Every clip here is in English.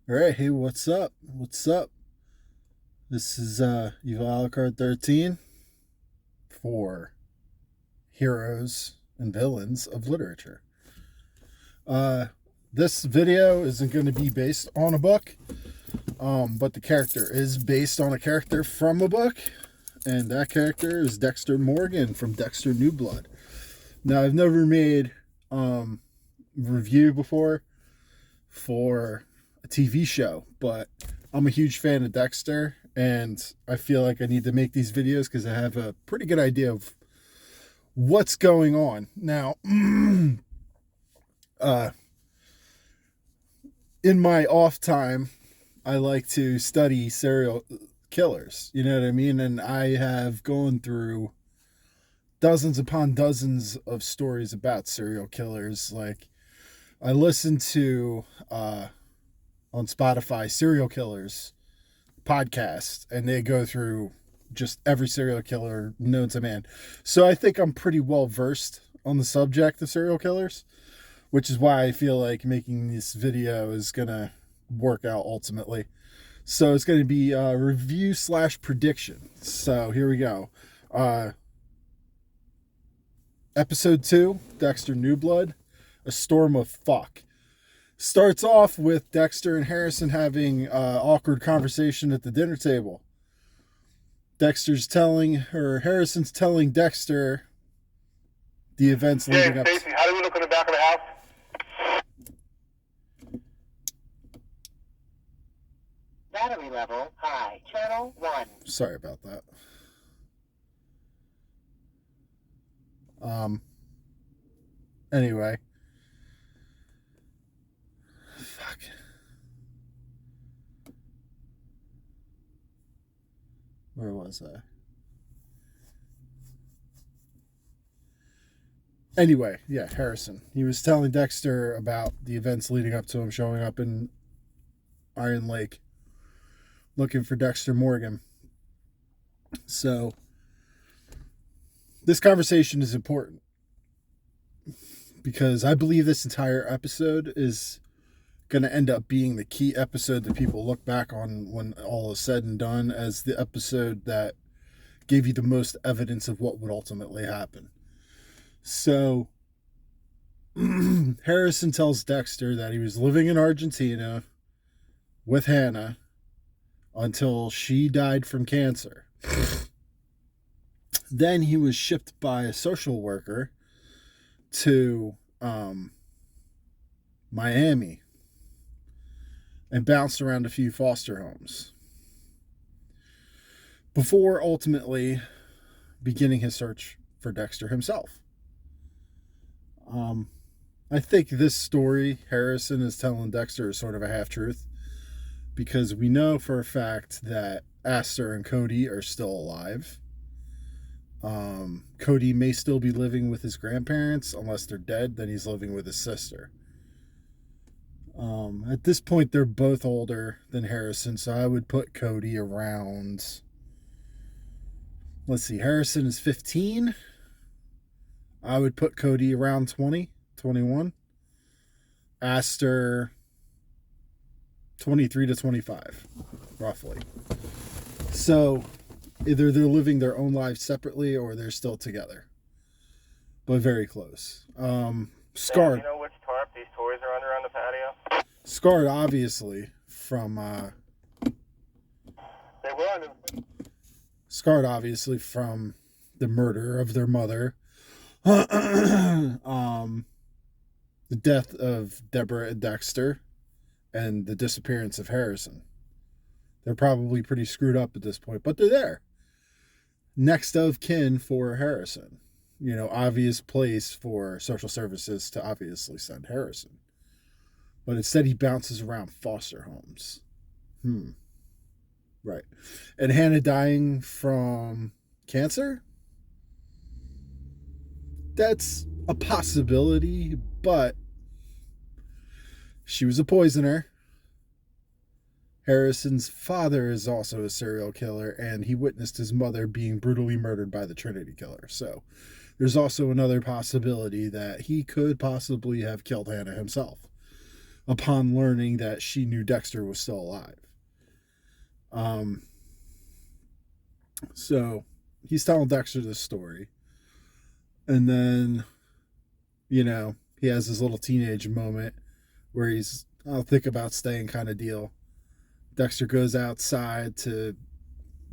All right, hey, what's up? What's up? This is Evil Alucard 13 for heroes and villains of literature. Uh, this video isn't going to be based on a book, but the character is based on a character from a book, and that character is Dexter Morgan from Dexter New Blood. Now, I've never made review before for a TV show, but I'm a huge fan of Dexter, and I feel like I need to make these videos because I have a pretty good idea of what's going on. Now, in my off time, I like to study serial killers, you know what I mean? And I have gone through dozens upon dozens of stories about serial killers. Like, I listen to on Spotify serial killers podcast, and they go through just every serial killer known to man. So I think I'm pretty well versed on the subject of serial killers, which is why I feel like making this video is gonna work out ultimately. So it's going to be a review / prediction. So here we go. Episode 2, Dexter New Blood, A Storm of Fuck. Starts off with Dexter and Harrison having awkward conversation at the dinner table. Harrison's telling Dexter the events leading up. Stacy, how do we look in the back of the house? Battery level high. Channel 1. Sorry about that. Anyway. Fuck. Where was I? Anyway, yeah, Harrison. He was telling Dexter about the events leading up to him showing up in Iron Lake looking for Dexter Morgan. So, this conversation is important because I believe this entire episode is going to end up being the key episode that people look back on when all is said and done as the episode that gave you the most evidence of what would ultimately happen. So, Harrison tells Dexter that he was living in Argentina with Hannah until she died from cancer. Then he was shipped by a social worker to Miami and bounced around a few foster homes before ultimately beginning his search for Dexter himself. I think this story Harrison is telling Dexter is sort of a half-truth, because we know for a fact that Aster and Cody are still alive. Cody may still be living with his grandparents. Unless they're dead, then he's living with his sister. At this point, they're both older than Harrison, so I would put Cody around... Let's see, Harrison is 15. I would put Cody around 20, 21. Aster... 23 to 25, roughly. So either they're living their own lives separately or they're still together, but very close. Scarred. Do you know which tarp these toys are under on the patio? Scarred, obviously, from They were under. scarred, obviously, from the murder of their mother, the death of Deborah and Dexter, and the disappearance of Harrison. They're probably pretty screwed up at this point, but they're there. Next of kin for Harrison. You know, obvious place for social services to obviously send Harrison. But instead he bounces around foster homes. Right. And Hannah dying from cancer? That's a possibility, but she was a poisoner. Harrison's father is also a serial killer, and he witnessed his mother being brutally murdered by the Trinity Killer. So there's also another possibility that he could possibly have killed Hannah himself. upon learning that she knew Dexter was still alive. So he's telling Dexter this story, and then, he has this little teenage moment where I'll think about staying kind of deal. Dexter goes outside to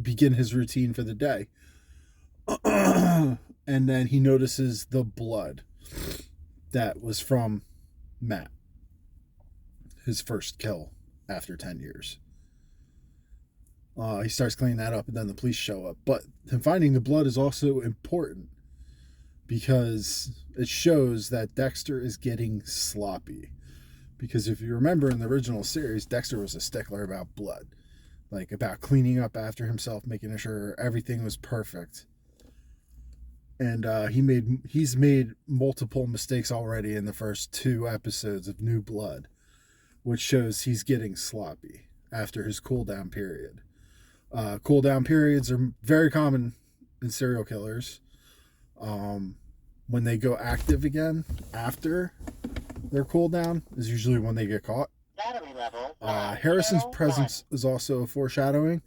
begin his routine for the day. And then he notices the blood that was from Matt, his first kill after 10 years. He starts cleaning that up, and then the police show up. But him finding the blood is also important because it shows that Dexter is getting sloppy. Because if you remember in the original series, Dexter was a stickler about blood, like about cleaning up after himself, making sure everything was perfect. And he's made multiple mistakes already in the first 2 episodes of New Blood, which shows he's getting sloppy after his cooldown period. Cooldown periods are very common in serial killers. When they go active again after their cooldown is usually when they get caught. Battery level. Harrison's presence is also a foreshadowing.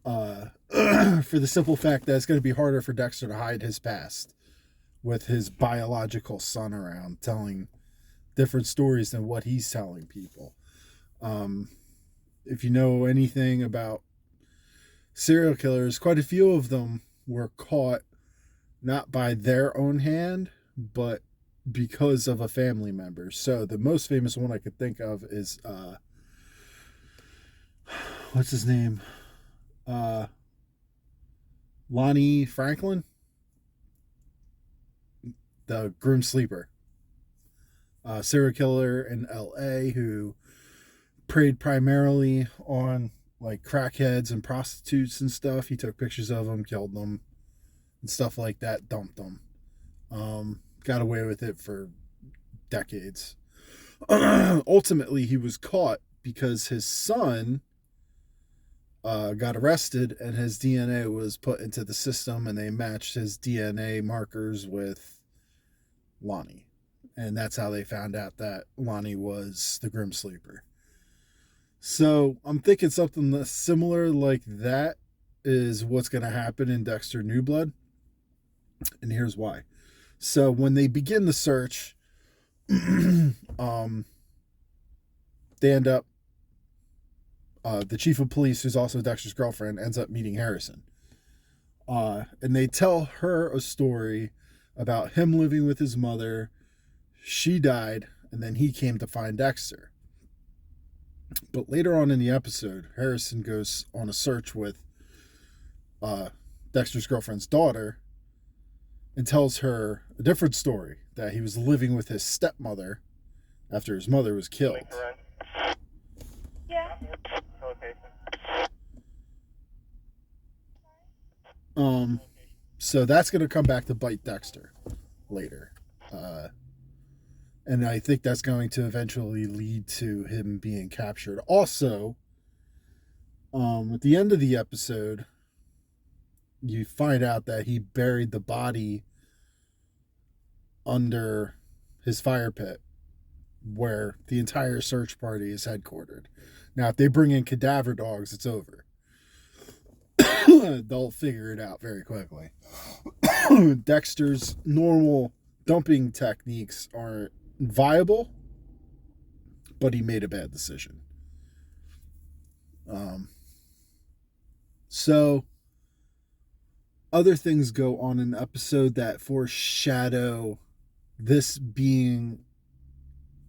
For the simple fact that it's going to be harder for Dexter to hide his past with his biological son around telling different stories than what he's telling people. If you know anything about serial killers, quite a few of them were caught not by their own hand, but because of a family member. So the most famous one I could think of is what's his name? Lonnie Franklin, the groom sleeper, serial killer in LA who preyed primarily on like crackheads and prostitutes and stuff. He took pictures of them, killed them, and stuff like that, dumped them. Got away with it for decades. Ultimately, he was caught because his son got arrested and his DNA was put into the system, and they matched his DNA markers with Lonnie. And that's how they found out that Lonnie was the grim sleeper. So I'm thinking something that's similar like that is what's going to happen in Dexter New Blood. And here's why. So when they begin the search, they end up, the chief of police, who's also Dexter's girlfriend, ends up meeting Harrison. And they tell her a story about him living with his mother. She died, and then he came to find Dexter. But later on in the episode, Harrison goes on a search with Dexter's girlfriend's daughter and tells her a different story, that he was living with his stepmother after his mother was killed. Yeah. So that's going to come back to bite Dexter later. And I think that's going to eventually lead to him being captured. Also, at the end of the episode, you find out that he buried the body under his fire pit where the entire search party is headquartered. Now, if they bring in cadaver dogs, it's over. They'll figure it out very quickly. Dexter's normal dumping techniques aren't viable, but he made a bad decision. So other things go on in the episode that foreshadow this being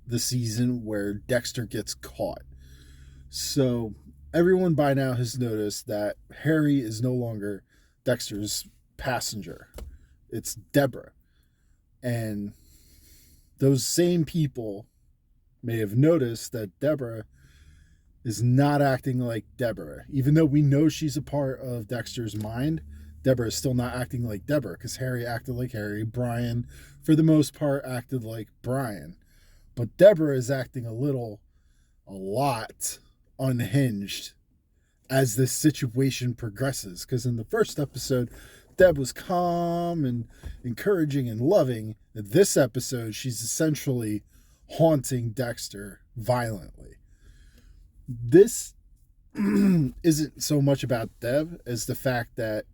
the season where Dexter gets caught. So everyone by now has noticed that Harry is no longer Dexter's passenger. It's Deborah. And those same people may have noticed that Deborah is not acting like Deborah. Even though we know she's a part of Dexter's mind, Deborah is still not acting like Deborah, because Harry acted like Harry. Brian, for the most part, acted like Brian. But Deborah is acting a lot unhinged as this situation progresses. Because in the first episode, Deb was calm and encouraging and loving. In this episode, she's essentially haunting Dexter violently. This isn't so much about Deb as the fact that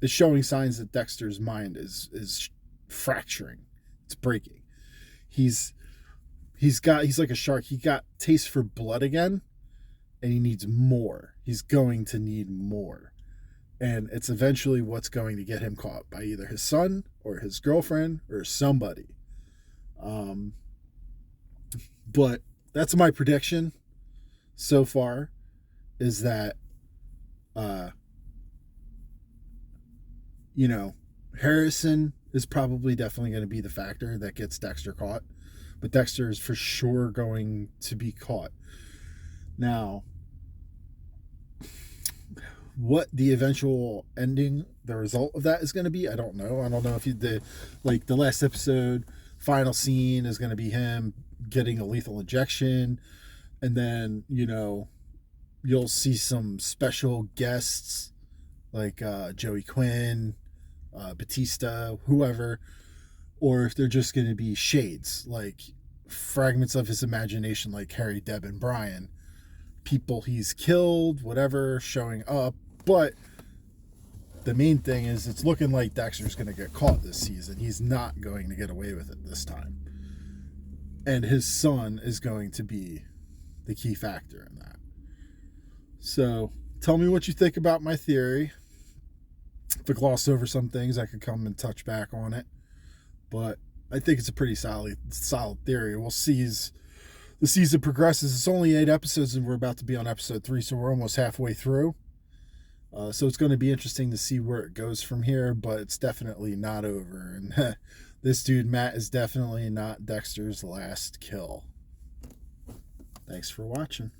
it's showing signs that Dexter's mind is fracturing. It's breaking. He's like a shark. He got taste for blood again, and he needs more. He's going to need more. And it's eventually what's going to get him caught by either his son or his girlfriend or somebody. But that's my prediction so far, is that, Harrison is probably definitely going to be the factor that gets Dexter caught. But Dexter is for sure going to be caught. Now, what the eventual ending, the result of that is going to be, I don't know. I don't know if the last episode, final scene is going to be him getting a lethal injection, and then, you'll see some special guests like Joey Quinn, Batista, whoever, or if they're just going to be shades, like fragments of his imagination, like Harry, Deb, and Brian, people he's killed, whatever, showing up. But the main thing is, it's looking like Dexter's going to get caught this season. He's not going to get away with it this time. And his son is going to be the key factor in that. So, tell me what you think about my theory. If I glossed over some things, I could come and touch back on it. But I think it's a pretty solid theory. We'll see as the season progresses. It's only 8 episodes, and we're about to be on episode 3, so we're almost halfway through. So it's going to be interesting to see where it goes from here, but it's definitely not over. And this dude, Matt, is definitely not Dexter's last kill. Thanks for watching.